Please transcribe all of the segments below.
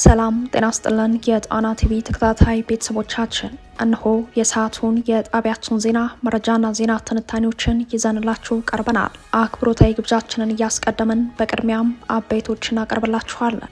ሰላም ጤና ይስጥልን የጣና ቲቪ ተከታታይ ቤተሰቦቻችን፣ እነሆ የሰዓቱን የጣቢያችን ዜና መረጃና ዜና ትንታኔዎችን ይዘንላችሁ ቀርበናል። አክብሮታዊ ግብዣችንን እያስቀደምን በቅድሚያም አበይቶችን አቀርብላችኋለን።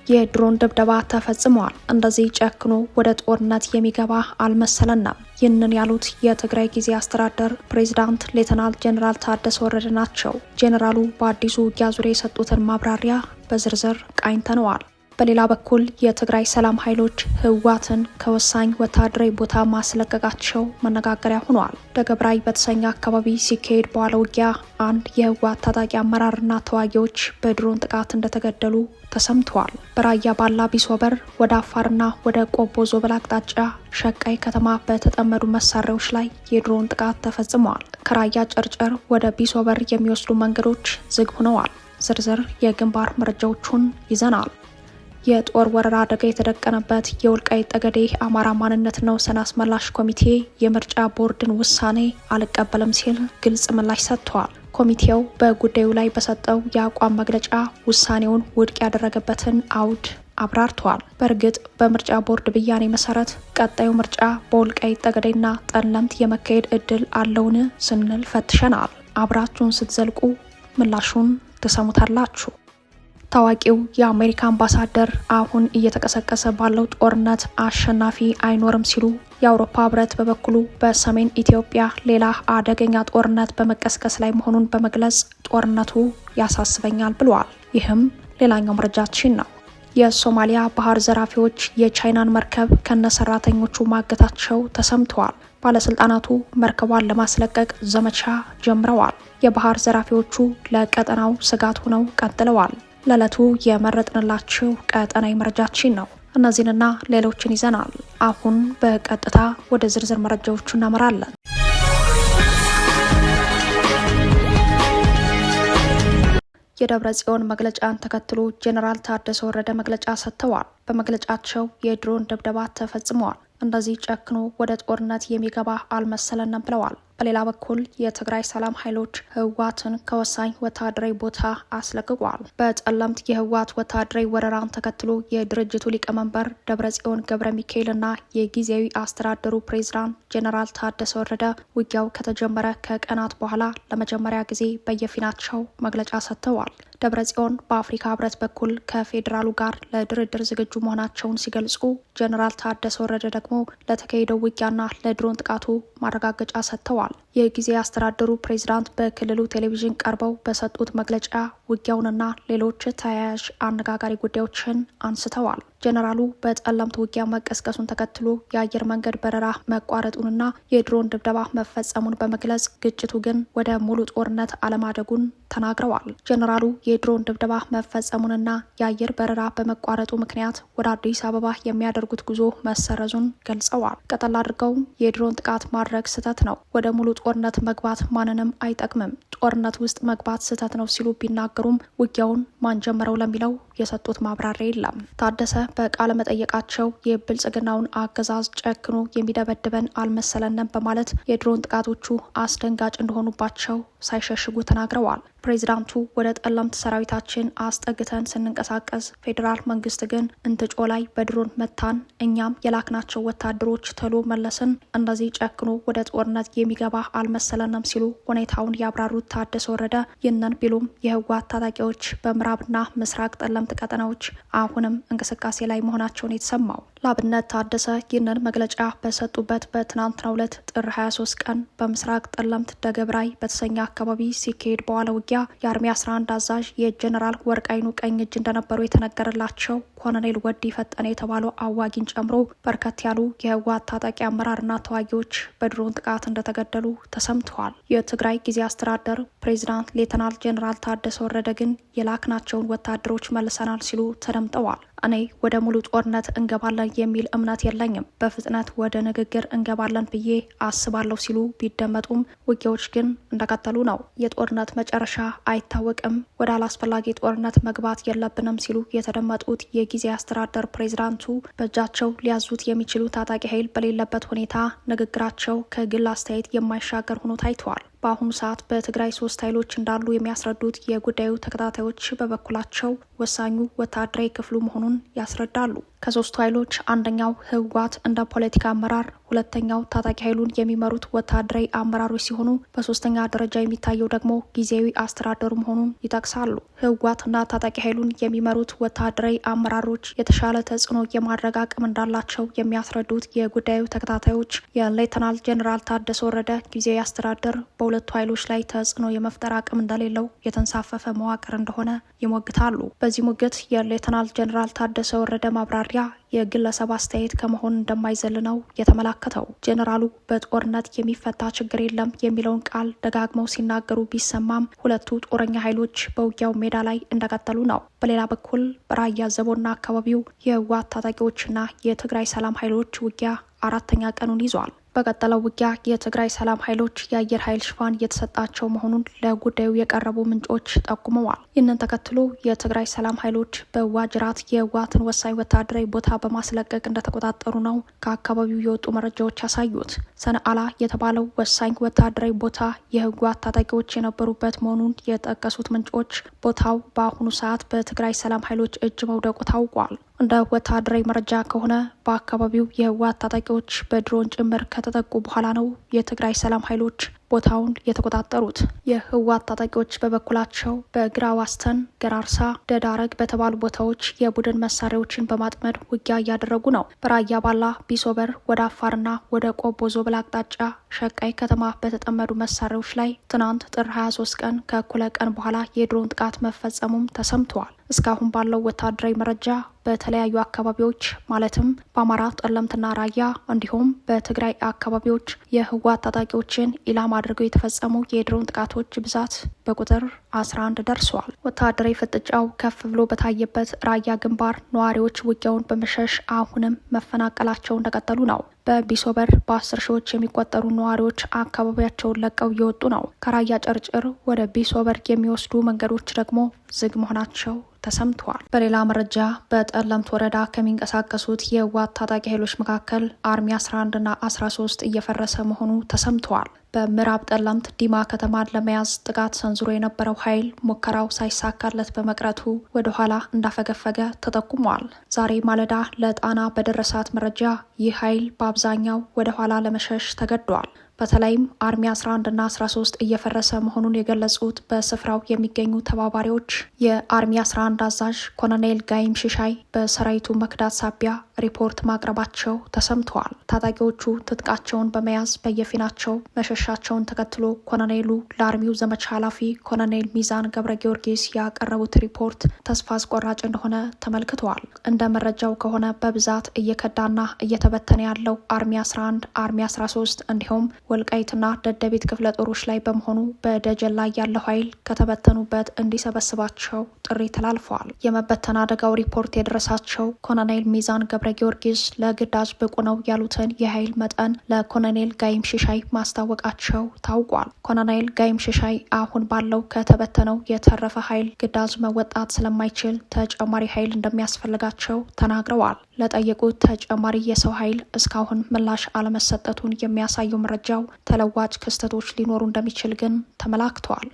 የድሮን ድብደባ ተፈጽሟል። እንደዚህ ጨክኖ ወደ ጦርነት የሚገባ አልመሰለንም። ይህንን ያሉት የትግራይ ጊዜያዊ አስተዳደር ፕሬዝዳንት ሌተናል ጄኔራል ታደሰ ወረደ ናቸው። ጄኔራሉ በአዲሱ ውጊያ ዙሪያ የሰጡትን ማብራሪያ በዝርዝር ቃኝተነዋል። በሌላ በኩል የትግራይ ሰላም ኃይሎች ህወሓትን ከወሳኝ ወታደራዊ ቦታ ማስለቀቃቸው መነጋገሪያ ሆኗል። ደገብራይ በተሰኘ አካባቢ ሲካሄድ በዋለ ውጊያ አንድ የህወሓት ታጣቂ አመራርና ተዋጊዎች በድሮን ጥቃት እንደተገደሉ ተሰምተዋል። በራያ ባላ ቢሶበር ወደ አፋርና ወደ ቆቦ ዞብል አቅጣጫ ሸቃይ ከተማ በተጠመዱ መሳሪያዎች ላይ የድሮን ጥቃት ተፈጽመዋል። ከራያ ጨርጨር ወደ ቢሶበር የሚወስዱ መንገዶች ዝግ ሆነዋል። ዝርዝር የግንባር መረጃዎቹን ይዘናል። የጦር ወረራ አደጋ የተደቀነበት የወልቃይት ጠገዴ አማራ ማንነትና ወሰን አስመላሽ ኮሚቴ የምርጫ ቦርድን ውሳኔ አልቀበልም ሲል ግልጽ ምላሽ ሰጥቷል። ኮሚቴው በጉዳዩ ላይ በሰጠው የአቋም መግለጫ ውሳኔውን ውድቅ ያደረገበትን አውድ አብራርተዋል። በእርግጥ በምርጫ ቦርድ ብያኔ መሰረት ቀጣዩ ምርጫ በወልቃይት ጠገዴና ጠለምት የመካሄድ እድል አለውን ስንል ፈትሸናል። አብራችሁን ስትዘልቁ ምላሹን ትሰሙታላችሁ። ታዋቂው የአሜሪካ አምባሳደር አሁን እየተቀሰቀሰ ባለው ጦርነት አሸናፊ አይኖርም ሲሉ፣ የአውሮፓ ህብረት በበኩሉ በሰሜን ኢትዮጵያ ሌላ አደገኛ ጦርነት በመቀስቀስ ላይ መሆኑን በመግለጽ ጦርነቱ ያሳስበኛል ብለዋል። ይህም ሌላኛው መረጃችን ነው። የሶማሊያ ባህር ዘራፊዎች የቻይናን መርከብ ከነሰራተኞቹ ማገታቸው ተሰምተዋል። ባለስልጣናቱ መርከቧን ለማስለቀቅ ዘመቻ ጀምረዋል። የባህር ዘራፊዎቹ ለቀጠናው ስጋት ሆነው ቀጥለዋል። ለዕለቱ የመረጥንላችሁ ቀጠናዊ መረጃችን ነው። እነዚህንና ሌሎችን ይዘናል። አሁን በቀጥታ ወደ ዝርዝር መረጃዎቹ እናመራለን። የደብረ ጽዮን መግለጫን ተከትሎ ጄኔራል ታደሰ ወረደ መግለጫ ሰጥተዋል። በመግለጫቸው የድሮን ድብደባ ተፈጽመዋል። እንደዚህ ጨክኖ ወደ ጦርነት የሚገባ አልመሰለንም ብለዋል። በሌላ በኩል የትግራይ ሰላም ኃይሎች ህወሓትን ከወሳኝ ወታደራዊ ቦታ አስለቅቋል። በጠለምት የህወሓት ወታደራዊ ወረራን ተከትሎ የድርጅቱ ሊቀመንበር ደብረጽዮን ገብረ ሚካኤልና የጊዜያዊ አስተዳደሩ ፕሬዝዳንት ጄኔራል ታደሰ ወረደ ውጊያው ከተጀመረ ከቀናት በኋላ ለመጀመሪያ ጊዜ በየፊናቸው መግለጫ ሰጥተዋል። ደብረጽዮን በአፍሪካ ህብረት በኩል ከፌዴራሉ ጋር ለድርድር ዝግጁ መሆናቸውን ሲገልጹ፣ ጄኔራል ታደሰ ወረደ ደግሞ ለተካሄደው ውጊያና ለድሮን ጥቃቱ ማረጋገጫ ሰጥተዋል። የጊዜያዊ አስተዳደሩ ፕሬዝዳንት በክልሉ ቴሌቪዥን ቀርበው በሰጡት መግለጫ ውጊያውንና ሌሎች ተያያዥ አነጋጋሪ ጉዳዮችን አንስተዋል። ጄኔራሉ በጠለምት ውጊያ መቀስቀሱን ተከትሎ የአየር መንገድ በረራ መቋረጡንና የድሮን ድብደባ መፈጸሙን በመግለጽ ግጭቱ ግን ወደ ሙሉ ጦርነት አለማደጉን ተናግረዋል። ጄኔራሉ የድሮን ድብደባ መፈጸሙንና የአየር በረራ በመቋረጡ ምክንያት ወደ አዲስ አበባ የሚያደርጉት ጉዞ መሰረዙን ገልጸዋል። ቀጠል አድርገው የድሮን ጥቃት ማድረግ ስህተት ነው፣ ወደ ሙሉ ጦርነት መግባት ማንንም አይጠቅምም፣ ጦርነት ውስጥ መግባት ስህተት ነው ሲሉ ቢናገሩም ውጊያውን ማን ጀመረው ለሚለው የሰጡት ማብራሪያ የለም። ታደሰ በቃለ መጠየቃቸው የብልጽግናውን አገዛዝ ጨክኖ የሚደበድበን አልመሰለንም በማለት የድሮን ጥቃቶቹ አስደንጋጭ እንደሆኑባቸው ሳይሸሽጉ ተናግረዋል። ፕሬዚዳንቱ ወደ ጠለምት ሰራዊታችን አስጠግተን ስንንቀሳቀስ ፌዴራል መንግስት ግን እንትጮ ላይ በድሮን መታን፣ እኛም የላክናቸው ወታደሮች ተሎ መለስን፣ እንደዚህ ጨክኖ ወደ ጦርነት የሚገባ አልመሰለንም ሲሉ ሁኔታውን ያብራሩት ታደሰ ወረደ ይህንን ቢሉም የህወሓት ታጣቂዎች በምዕራብና ምስራቅ ጠለምት ቀጠናዎች አሁንም እንቅስቃሴ ላይ መሆናቸውን የተሰማው ላብነት ታደሰ ይህንን መግለጫ በሰጡበት በትናንትናው ዕለት ጥር 23 ቀን በምስራቅ ጠለምት ደገብራይ በተሰኘ አካባቢ ሲካሄድ በዋለ ውጊያ የአርሚ 11 አዛዥ የጄኔራል ወርቃይኑ ቀኝ እጅ እንደነበሩ የተነገረላቸው ኮሎኔል ወዲ ፈጠነ የተባሉ አዋጊን ጨምሮ በርከት ያሉ የህወሓት ታጣቂ አመራርና ተዋጊዎች በድሮን ጥቃት እንደተገደሉ ተሰምተዋል። የትግራይ ጊዜያዊ አስተዳደር ፕሬዝዳንት ሌተናል ጄኔራል ታደሰ ወረደ ግን የላክናቸውን ወታደሮች መልሰናል ሲሉ ተደምጠዋል። እኔ ወደ ሙሉ ጦርነት እንገባለን የሚል እምነት የለኝም፣ በፍጥነት ወደ ንግግር እንገባለን ብዬ አስባለሁ ሲሉ ቢደመጡም ውጊያዎች ግን እንደቀጠሉ ነው። የጦርነት መጨረሻ አይታወቅም፣ ወደ አላስፈላጊ ጦርነት መግባት የለብንም ሲሉ የተደመጡት የጊዜያዊ አስተዳደር ፕሬዝዳንቱ በእጃቸው ሊያዙት የሚችሉ ታጣቂ ኃይል በሌለበት ሁኔታ ንግግራቸው ከግል አስተያየት የማይሻገር ሆኖ ታይተዋል። በአሁኑ ሰዓት በትግራይ 3 ኃይሎች እንዳሉ የሚያስረዱት የጉዳዩ ተከታታዮች በበኩላቸው ወሳኙ ወታደራዊ ክፍሉ መሆኑን ያስረዳሉ። ከሶስቱ ኃይሎች አንደኛው ህወሓት እንደ ፖለቲካ አመራር፣ ሁለተኛው ታጣቂ ኃይሉን የሚመሩት ወታደራዊ አመራሮች ሲሆኑ በሶስተኛ ደረጃ የሚታየው ደግሞ ጊዜያዊ አስተዳደሩ መሆኑን ይጠቅሳሉ። ህወሓትና ታጣቂ ኃይሉን የሚመሩት ወታደራዊ አመራሮች የተሻለ ተጽዕኖ የማድረግ አቅም እንዳላቸው የሚያስረዱት የጉዳዩ ተከታታዮች የሌተናል ጄኔራል ታደሰ ወረደ ጊዜያዊ አስተዳደር በሁለቱ ኃይሎች ላይ ተጽዕኖ የመፍጠር አቅም እንደሌለው የተንሳፈፈ መዋቅር እንደሆነ ይሞግታሉ። በዚህ ሙግት የሌተናል ጄኔራል ታደሰ ወረደ ማብራሪያ የግለሰብ አስተያየት ከመሆን እንደማይዘል ነው የተመላከተው። ጄኔራሉ በጦርነት የሚፈታ ችግር የለም የሚለውን ቃል ደጋግመው ሲናገሩ ቢሰማም ሁለቱ ጦረኛ ኃይሎች በውጊያው ሜዳ ላይ እንደቀጠሉ ነው። በሌላ በኩል በራያ ዘቦና አካባቢው የህወሓት ታጣቂዎችና የትግራይ ሰላም ኃይሎች ውጊያ አራተኛ ቀኑን ይዟል። በቀጠለው ውጊያ የትግራይ ሰላም ኃይሎች የአየር ኃይል ሽፋን የተሰጣቸው መሆኑን ለጉዳዩ የቀረቡ ምንጮች ጠቁመዋል። ይህንን ተከትሎ የትግራይ ሰላም ኃይሎች በዋጅራት የህወሓትን ወሳኝ ወታደራዊ ቦታ በማስለቀቅ እንደተቆጣጠሩ ነው ከአካባቢው የወጡ መረጃዎች ያሳዩት። ሰነአላ የተባለው ወሳኝ ወታደራዊ ቦታ የህወሓት ታጣቂዎች የነበሩበት መሆኑን የጠቀሱት ምንጮች ቦታው በአሁኑ ሰዓት በትግራይ ሰላም ኃይሎች እጅ መውደቁ ታውቋል። እንደ ወታደራዊ መረጃ ከሆነ በአካባቢው የህወሓት ታጣቂዎች በድሮን ጭምር ከተጠቁ በኋላ ነው የትግራይ ሰላም ኃይሎች ቦታውን የተቆጣጠሩት። የህወሓት ታጣቂዎች በበኩላቸው በግራ ዋስተን፣ ገራርሳ፣ ደዳረግ በተባሉ ቦታዎች የቡድን መሳሪያዎችን በማጥመድ ውጊያ እያደረጉ ነው። በራያ ባላ፣ ቢሶበር ወደ አፋርና ወደ ቆቦ ዞብል አቅጣጫ ሸቃይ ከተማ በተጠመዱ መሳሪያዎች ላይ ትናንት ጥር 23 ቀን ከእኩለ ቀን በኋላ የድሮን ጥቃት መፈጸሙም ተሰምተዋል። እስካሁን ባለው ወታደራዊ መረጃ በተለያዩ አካባቢዎች ማለትም በአማራ ጠለምትና ራያ እንዲሁም በትግራይ አካባቢዎች የህወሓት ታጣቂዎችን ኢላማ አድርገው የተፈጸሙ የድሮን ጥቃቶች ብዛት በቁጥር 11 ደርሰዋል። ወታደራዊ ፍጥጫው ከፍ ብሎ በታየበት ራያ ግንባር ነዋሪዎች ውጊያውን በመሸሽ አሁንም መፈናቀላቸው እንደቀጠሉ ነው። በቢሶበር በ10 ሺዎች የሚቆጠሩ ነዋሪዎች አካባቢያቸውን ለቀው እየወጡ ነው። ከራያ ጨርጭር ወደ ቢሶበር የሚወስዱ መንገዶች ደግሞ ዝግ መሆናቸው ተሰምተዋል። በሌላ መረጃ በጠለምት ወረዳ ከሚንቀሳቀሱት የህወሓት ታጣቂ ኃይሎች መካከል አርሚ 11 እና 13 እየፈረሰ መሆኑ ተሰምተዋል። በምዕራብ ጠለምት ዲማ ከተማን ለመያዝ ጥቃት ሰንዝሮ የነበረው ኃይል ሙከራው ሳይሳካለት በመቅረቱ ወደ ኋላ እንዳፈገፈገ ተጠቁሟል። ዛሬ ማለዳ ለጣና በደረሳት መረጃ ይህ ኃይል በአብዛኛው ወደ ኋላ ለመሸሽ ተገዷል። በተለይም አርሚ 11 እና 13 እየፈረሰ መሆኑን የገለጹት በስፍራው የሚገኙ ተባባሪዎች የአርሚ 11 አዛዥ ኮሎኔል ጋይም ሽሻይ በሰራዊቱ መክዳት ሳቢያ ሪፖርት ማቅረባቸው ተሰምተዋል። ታጣቂዎቹ ትጥቃቸውን በመያዝ በየፊናቸው መሸሻቸውን ተከትሎ ኮሎኔሉ ለአርሚው ዘመቻ ኃላፊ ኮሎኔል ሚዛን ገብረ ጊዮርጊስ ያቀረቡት ሪፖርት ተስፋ አስቆራጭ እንደሆነ ተመልክተዋል። እንደ መረጃው ከሆነ በብዛት እየከዳና እየተበተነ ያለው አርሚ 11፣ አርሚ 13 እንዲሁም ወልቃይትና ደደቢት ክፍለ ጦሮች ላይ በመሆኑ በደጀን ላይ ያለው ኃይል ከተበተኑበት እንዲሰበስባቸው ጥሪ ተላልፈዋል። የመበተን አደጋው ሪፖርት የደረሳቸው ኮሎኔል ሚዛን ገብረ ጊዮርጊስ ለግዳጅ ብቁ ነው ያሉትን የኃይል መጠን ለኮሎኔል ጋይም ሽሻይ ማስታወቃቸው ታውቋል። ኮሎኔል ጋይም ሽሻይ አሁን ባለው ከተበተነው የተረፈ ኃይል ግዳጅ መወጣት ስለማይችል ተጨማሪ ኃይል እንደሚያስፈልጋቸው ተናግረዋል። ለጠየቁት ተጨማሪ የሰው ኃይል እስካሁን ምላሽ አለመሰጠቱን የሚያሳየው መረጃው ተለዋጭ ክስተቶች ሊኖሩ እንደሚችል ግን ተመላክተዋል።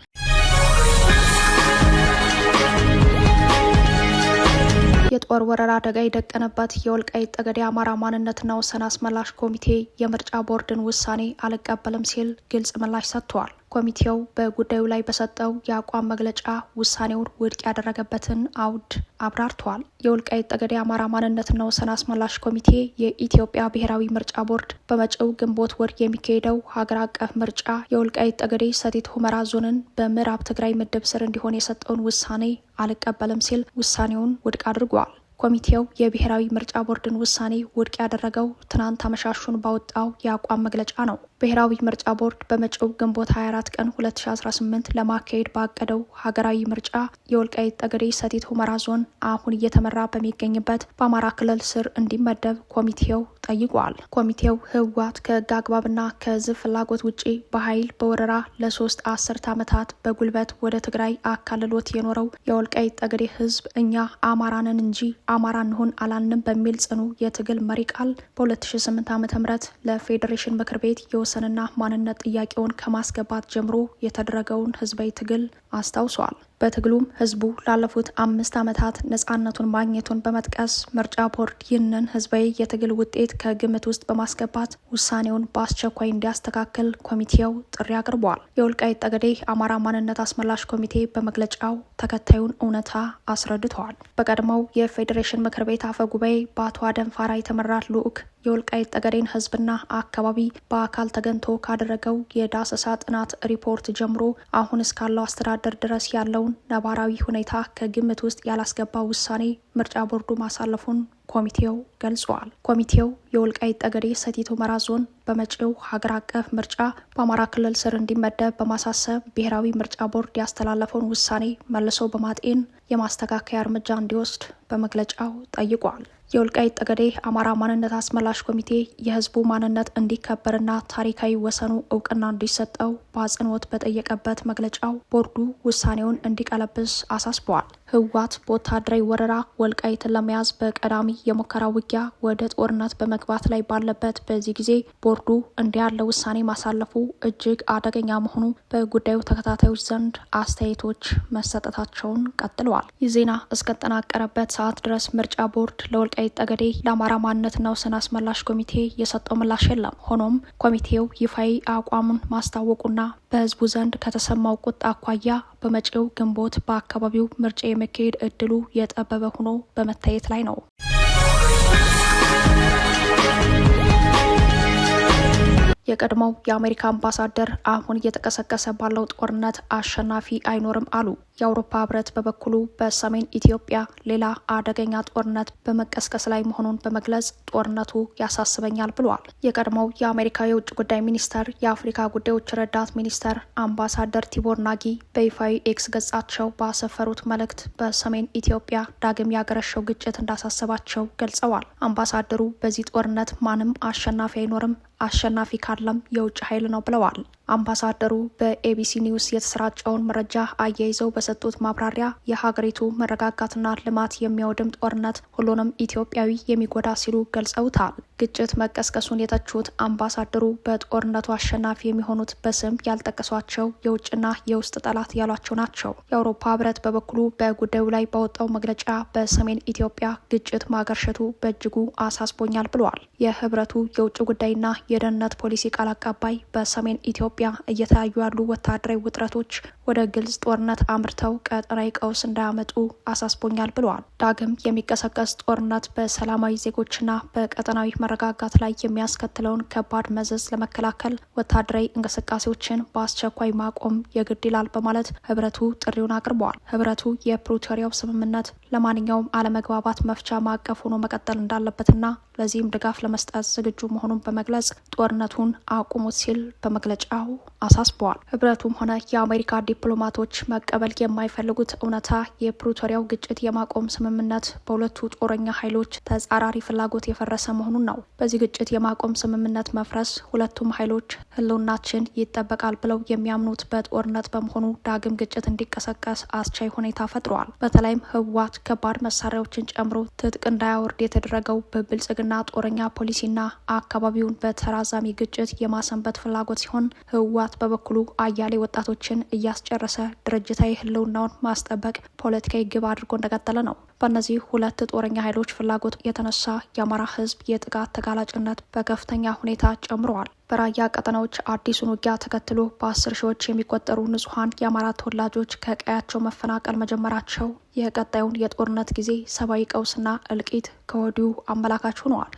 የጦር ወረራ አደጋ የደቀነበት የወልቃይት ጠገዴ አማራ ማንነትና ወሰን አስመላሽ ኮሚቴ የምርጫ ቦርድን ውሳኔ አልቀበልም ሲል ግልጽ ምላሽ ሰጥቷል። ኮሚቴው በጉዳዩ ላይ በሰጠው የአቋም መግለጫ ውሳኔውን ውድቅ ያደረገበትን አውድ አብራርተዋል። የወልቃይት ጠገዴ አማራ ማንነትና ወሰን አስመላሽ ኮሚቴ የኢትዮጵያ ብሔራዊ ምርጫ ቦርድ በመጪው ግንቦት ወር የሚካሄደው ሀገር አቀፍ ምርጫ የወልቃይት ጠገዴ ሰቲት ሁመራ ዞንን በምዕራብ ትግራይ ምድብ ስር እንዲሆን የሰጠውን ውሳኔ አልቀበልም ሲል ውሳኔውን ውድቅ አድርጓል። ኮሚቴው የብሔራዊ ምርጫ ቦርድን ውሳኔ ውድቅ ያደረገው ትናንት አመሻሹን ባወጣው የአቋም መግለጫ ነው። ብሔራዊ ምርጫ ቦርድ በመጪው ግንቦት 24 ቀን 2018 ለማካሄድ ባቀደው ሀገራዊ ምርጫ የወልቃይት ጠገዴ ሰቲት ሁመራ ዞን አሁን እየተመራ በሚገኝበት በአማራ ክልል ስር እንዲመደብ ኮሚቴው ጠይቋል። ኮሚቴው ህወሓት ከህግ አግባብና ከህዝብ ፍላጎት ውጪ በኃይል በወረራ ለ3 አስርት ዓመታት በጉልበት ወደ ትግራይ አካልሎት የኖረው የወልቃይት ጠገዴ ህዝብ እኛ አማራንን እንጂ አማራ እንሁን አላልንም በሚል ጽኑ የትግል መሪ ቃል በ2008 ዓ.ም ለፌዴሬሽን ምክር ቤት የወሰንና ማንነት ጥያቄውን ከማስገባት ጀምሮ የተደረገውን ህዝባዊ ትግል አስታውሷል። በትግሉም ህዝቡ ላለፉት 5 ዓመታት ነጻነቱን ማግኘቱን በመጥቀስ ምርጫ ቦርድ ይህንን ህዝባዊ የትግል ውጤት ከግምት ውስጥ በማስገባት ውሳኔውን በአስቸኳይ እንዲያስተካክል ኮሚቴው ጥሪ አቅርቧል። የወልቃይት ጠገዴ አማራ ማንነት አስመላሽ ኮሚቴ በመግለጫው ተከታዩን እውነታ አስረድተዋል። በቀድሞው የፌዴሬሽን ምክር ቤት አፈ ጉባኤ በአቶ አደንፋራ የተመራ ልዑክ የወልቃይት ጠገዴን ህዝብና አካባቢ በአካል ተገኝቶ ካደረገው የዳሰሳ ጥናት ሪፖርት ጀምሮ አሁን እስካለው አስተዳደር ድረስ ያለውን ነባራዊ ሁኔታ ከግምት ውስጥ ያላስገባ ውሳኔ ምርጫ ቦርዱ ማሳለፉን ኮሚቴው ገልጿል። ኮሚቴው የወልቃይት ጠገዴ ሰቲት ሁመራ ዞን በመጪው ሀገር አቀፍ ምርጫ በአማራ ክልል ስር እንዲመደብ በማሳሰብ ብሔራዊ ምርጫ ቦርድ ያስተላለፈውን ውሳኔ መልሶ በማጤን የማስተካከያ እርምጃ እንዲወስድ በመግለጫው ጠይቋል። የወልቃይት ጠገዴ አማራ ማንነት አስመላሽ ኮሚቴ የህዝቡ ማንነት እንዲከበርና ታሪካዊ ወሰኑ እውቅና እንዲሰጠው በአጽንኦት በጠየቀበት መግለጫው ቦርዱ ውሳኔውን እንዲቀለብስ አሳስበዋል። ህወሓት በወታደራዊ ወረራ ወልቃይትን ለመያዝ በቀዳሚ የሙከራ ውጊያ ወደ ጦርነት በመግባት ላይ ባለበት በዚህ ጊዜ ቦርዱ እንዲህ ያለ ውሳኔ ማሳለፉ እጅግ አደገኛ መሆኑ በጉዳዩ ተከታታዮች ዘንድ አስተያየቶች መሰጠታቸውን ቀጥለዋል። ይህ ዜና እስከተጠናቀረበት ሰዓት ድረስ ምርጫ ቦርድ ለወልቃይት ጠገዴ ለአማራ ማንነትና ወሰን አስመላሽ ኮሚቴ የሰጠው ምላሽ የለም። ሆኖም ኮሚቴው ይፋዊ አቋሙን ማስታወቁና በህዝቡ ዘንድ ከተሰማው ቁጣ አኳያ በመጪው ግንቦት በአካባቢው ምርጫ የመካሄድ እድሉ የጠበበ ሆኖ በመታየት ላይ ነው። የቀድሞው የአሜሪካ አምባሳደር አሁን እየተቀሰቀሰ ባለው ጦርነት አሸናፊ አይኖርም አሉ። የአውሮፓ ህብረት በበኩሉ በሰሜን ኢትዮጵያ ሌላ አደገኛ ጦርነት በመቀስቀስ ላይ መሆኑን በመግለጽ ጦርነቱ ያሳስበኛል ብሏል። የቀድሞው የአሜሪካ የውጭ ጉዳይ ሚኒስተር የአፍሪካ ጉዳዮች ረዳት ሚኒስተር አምባሳደር ቲቦር ናጊ በይፋዊ ኤክስ ገጻቸው ባሰፈሩት መልእክት በሰሜን ኢትዮጵያ ዳግም ያገረሸው ግጭት እንዳሳሰባቸው ገልጸዋል። አምባሳደሩ በዚህ ጦርነት ማንም አሸናፊ አይኖርም፣ አሸናፊ ካለም የውጭ ኃይል ነው ብለዋል። አምባሳደሩ በኤቢሲ ኒውስ የተሰራጨውን መረጃ አያይዘው በሰጡት ማብራሪያ የሀገሪቱ መረጋጋትና ልማት የሚያወድም ጦርነት ሁሉንም ኢትዮጵያዊ የሚጎዳ ሲሉ ገልጸውታል። ግጭት መቀስቀሱን የተቹት አምባሳደሩ በጦርነቱ አሸናፊ የሚሆኑት በስም ያልጠቀሷቸው የውጭና የውስጥ ጠላት ያሏቸው ናቸው። የአውሮፓ ህብረት በበኩሉ በጉዳዩ ላይ ባወጣው መግለጫ በሰሜን ኢትዮጵያ ግጭት ማገርሸቱ በእጅጉ አሳስቦኛል ብሏል። የህብረቱ የውጭ ጉዳይና የደህንነት ፖሊሲ ቃል አቀባይ በሰሜን ኢትዮጵያ እየተያዩ ያሉ ወታደራዊ ውጥረቶች ወደ ግልጽ ጦርነት አምርተው ቀጠናዊ ቀውስ እንዳያመጡ አሳስቦኛል ብለዋል። ዳግም የሚቀሰቀስ ጦርነት በሰላማዊ ዜጎችና በቀጠናዊ መረጋጋት ላይ የሚያስከትለውን ከባድ መዘዝ ለመከላከል ወታደራዊ እንቅስቃሴዎችን በአስቸኳይ ማቆም የግድ ይላል በማለት ህብረቱ ጥሪውን አቅርበዋል። ህብረቱ የፕሪቶሪያው ስምምነት ለማንኛውም አለመግባባት መፍቻ ማዕቀፍ ሆኖ መቀጠል እንዳለበትና ለዚህም ድጋፍ ለመስጠት ዝግጁ መሆኑን በመግለጽ ጦርነቱን አቁሙት ሲል በመግለጫው አሳስበዋል። ህብረቱም ሆነ የአሜሪካ ዲፕሎማቶች መቀበል የማይፈልጉት እውነታ የፕሪቶሪያው ግጭት የማቆም ስምምነት በሁለቱ ጦረኛ ኃይሎች ተጻራሪ ፍላጎት የፈረሰ መሆኑን ነው። በዚህ ግጭት የማቆም ስምምነት መፍረስ ሁለቱም ኃይሎች ህልውናችን ይጠበቃል ብለው የሚያምኑት በጦርነት በመሆኑ ዳግም ግጭት እንዲቀሰቀስ አስቻይ ሁኔታ ፈጥረዋል። በተለይም ህወሓት ከባድ መሳሪያዎችን ጨምሮ ትጥቅ እንዳያወርድ የተደረገው በብልጽግና ጦረኛ ፖሊሲና አካባቢውን በተራዛሚ ግጭት የማሰንበት ፍላጎት ሲሆን ህወሓት በበኩሉ አያሌ ወጣቶችን እያስጨረሰ ድርጅታዊ ህልውናውን ማስጠበቅ ፖለቲካዊ ግብ አድርጎ እንደቀጠለ ነው። በእነዚህ ሁለት ጦረኛ ኃይሎች ፍላጎት የተነሳ የአማራ ህዝብ የጥቃት ተጋላጭነት በከፍተኛ ሁኔታ ጨምረዋል። በራያ ቀጠናዎች አዲሱን ውጊያ ተከትሎ በ10 ሺዎች የሚቆጠሩ ንጹሐን የአማራ ተወላጆች ከቀያቸው መፈናቀል መጀመራቸው የቀጣዩን የጦርነት ጊዜ ሰብአዊ ቀውስና እልቂት ከወዲሁ አመላካች ሆነዋል።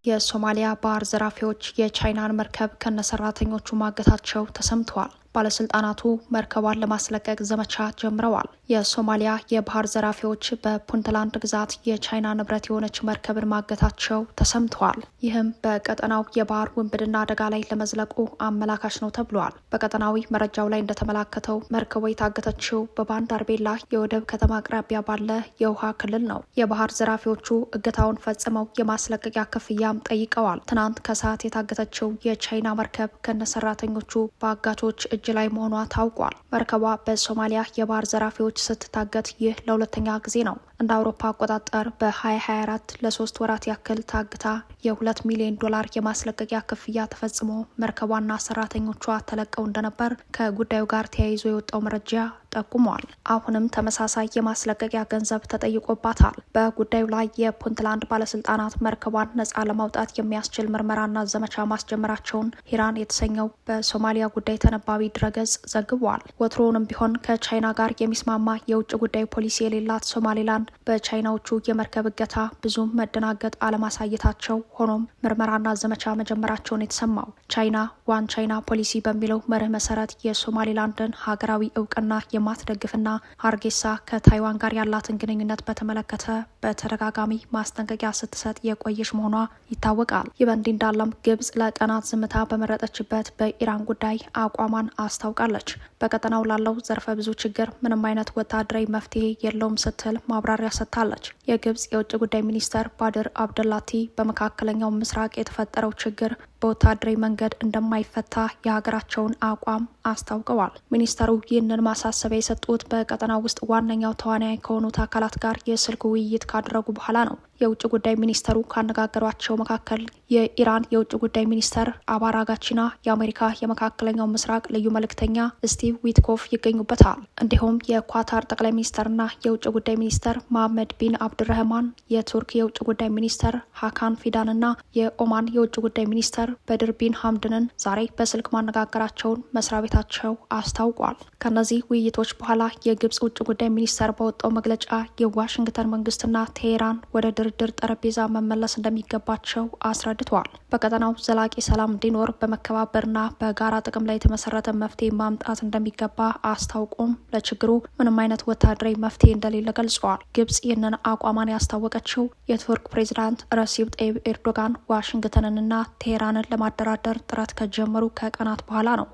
የሶማሊያ ባህር ዘራፊዎች የቻይናን መርከብ ከነሰራተኞቹ ማገታቸው ተሰምተዋል። ባለስልጣናቱ መርከቧን ለማስለቀቅ ዘመቻ ጀምረዋል። የሶማሊያ የባህር ዘራፊዎች በፑንትላንድ ግዛት የቻይና ንብረት የሆነች መርከብን ማገታቸው ተሰምተዋል። ይህም በቀጠናው የባህር ውንብድና አደጋ ላይ ለመዝለቁ አመላካች ነው ተብሏል። በቀጠናዊ መረጃው ላይ እንደተመላከተው መርከቧ የታገተችው በባንዳርቤላ የወደብ ከተማ አቅራቢያ ባለ የውሃ ክልል ነው። የባህር ዘራፊዎቹ እገታውን ፈጽመው የማስለቀቂያ ክፍያም ጠይቀዋል። ትናንት ከሰዓት የታገተችው የቻይና መርከብ ከነሰራተኞቹ በአጋቾች እጅ ላይ መሆኗ ታውቋል። መርከቧ በሶማሊያ የባህር ዘራፊዎች ስትታገት ይህ ለሁለተኛ ጊዜ ነው። እንደ አውሮፓ አቆጣጠር በ2024 ለ3 ወራት ያክል ታግታ የ$2 ሚሊዮን የማስለቀቂያ ክፍያ ተፈጽሞ መርከቧና ሰራተኞቿ ተለቀው እንደነበር ከጉዳዩ ጋር ተያይዞ የወጣው መረጃ ጠቁሟል። አሁንም ተመሳሳይ የማስለቀቂያ ገንዘብ ተጠይቆባታል። በጉዳዩ ላይ የፑንትላንድ ባለስልጣናት መርከቧን ነጻ ለማውጣት የሚያስችል ምርመራና ዘመቻ ማስጀመራቸውን ሂራን የተሰኘው በሶማሊያ ጉዳይ ተነባቢ ድረገጽ ዘግቧል። ወትሮውንም ቢሆን ከቻይና ጋር የሚስማማ የውጭ ጉዳይ ፖሊሲ የሌላት ሶማሌላንድ በቻይናዎቹ የመርከብ እገታ ብዙም መደናገጥ አለማሳየታቸው፣ ሆኖም ምርመራና ዘመቻ መጀመራቸውን የተሰማው ቻይና ዋን ቻይና ፖሊሲ በሚለው መርህ መሰረት የሶማሌላንድን ሀገራዊ እውቅና የማትደግፍና ሀርጌሳ ከታይዋን ጋር ያላትን ግንኙነት በተመለከተ በተደጋጋሚ ማስጠንቀቂያ ስትሰጥ የቆየች መሆኗ ይታወቃል። ይህ በእንዲህ እንዳለም ግብጽ ለቀናት ዝምታ በመረጠችበት በኢራን ጉዳይ አቋሟን አስታውቃለች። በቀጠናው ላለው ዘርፈ ብዙ ችግር ምንም አይነት ወታደራዊ መፍትሄ የለውም ስትል ማብራሪያ ሰጥታለች። የግብጽ የውጭ ጉዳይ ሚኒስተር ባድር አብደላቲ በመካከለኛው ምስራቅ የተፈጠረው ችግር በወታደራዊ መንገድ እንደማይፈታ የሀገራቸውን አቋም አስታውቀዋል። ሚኒስተሩ ይህንን ማሳሰቢያ የሰጡት በቀጠናው ውስጥ ዋነኛው ተዋናይ ከሆኑት አካላት ጋር የስልክ ውይይት ካደረጉ በኋላ ነው። የውጭ ጉዳይ ሚኒስተሩ ካነጋገሯቸው መካከል የኢራን የውጭ ጉዳይ ሚኒስተር አባር አጋቺና የአሜሪካ የመካከለኛው ምስራቅ ልዩ መልእክተኛ ስቲቭ ዊትኮፍ ይገኙበታል። እንዲሁም የኳታር ጠቅላይ ሚኒስተርና የውጭ ጉዳይ ሚኒስተር መሐመድ ቢን አብድረህማን፣ የቱርክ የውጭ ጉዳይ ሚኒስተር ሀካን ፊዳንና የኦማን የውጭ ጉዳይ ሚኒስተር በድር ቢን ሐምድንን ዛሬ በስልክ ማነጋገራቸውን መስሪያ ቤታቸው አስታውቋል። ከነዚህ ውይይቶች በኋላ የግብጽ ውጭ ጉዳይ ሚኒስተር በወጣው መግለጫ የዋሽንግተን መንግስትና ቴሄራን ወደ ድርድር ጠረጴዛ መመለስ እንደሚገባቸው አስረድተዋል። በቀጠናው ዘላቂ ሰላም እንዲኖር በመከባበርና በጋራ ጥቅም ላይ የተመሰረተ መፍትሄ ማምጣት እንደሚገባ አስታውቆም ለችግሩ ምንም አይነት ወታደራዊ መፍትሄ እንደሌለ ገልጸዋል። ግብጽ ይህንን አቋሟን ያስታወቀችው የቱርክ ፕሬዚዳንት ረሲብ ጠይብ ኤርዶጋን ዋሽንግተንንና ቴሄራንን ለማደራደር ጥረት ከጀመሩ ከቀናት በኋላ ነው።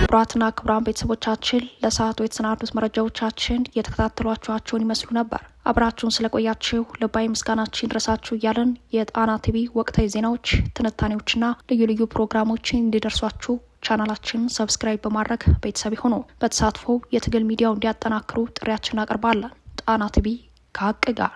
ክቡራትና ክቡራን ቤተሰቦቻችን ለሰዓቱ የተሰናዱት መረጃዎቻችን እየተከታተሏችኋቸውን ይመስሉ ነበር። አብራችሁን ስለቆያችሁ ልባዊ ምስጋናችን ድረሳችሁ እያለን የጣና ቲቪ ወቅታዊ ዜናዎች፣ ትንታኔዎችና ልዩ ልዩ ፕሮግራሞችን እንዲደርሷችሁ ቻናላችንን ሰብስክራይብ በማድረግ ቤተሰብ ሆኖ በተሳትፎ የትግል ሚዲያው እንዲያጠናክሩ ጥሪያችን እናቀርባለን። ጣና ቲቪ ከሀቅ ጋር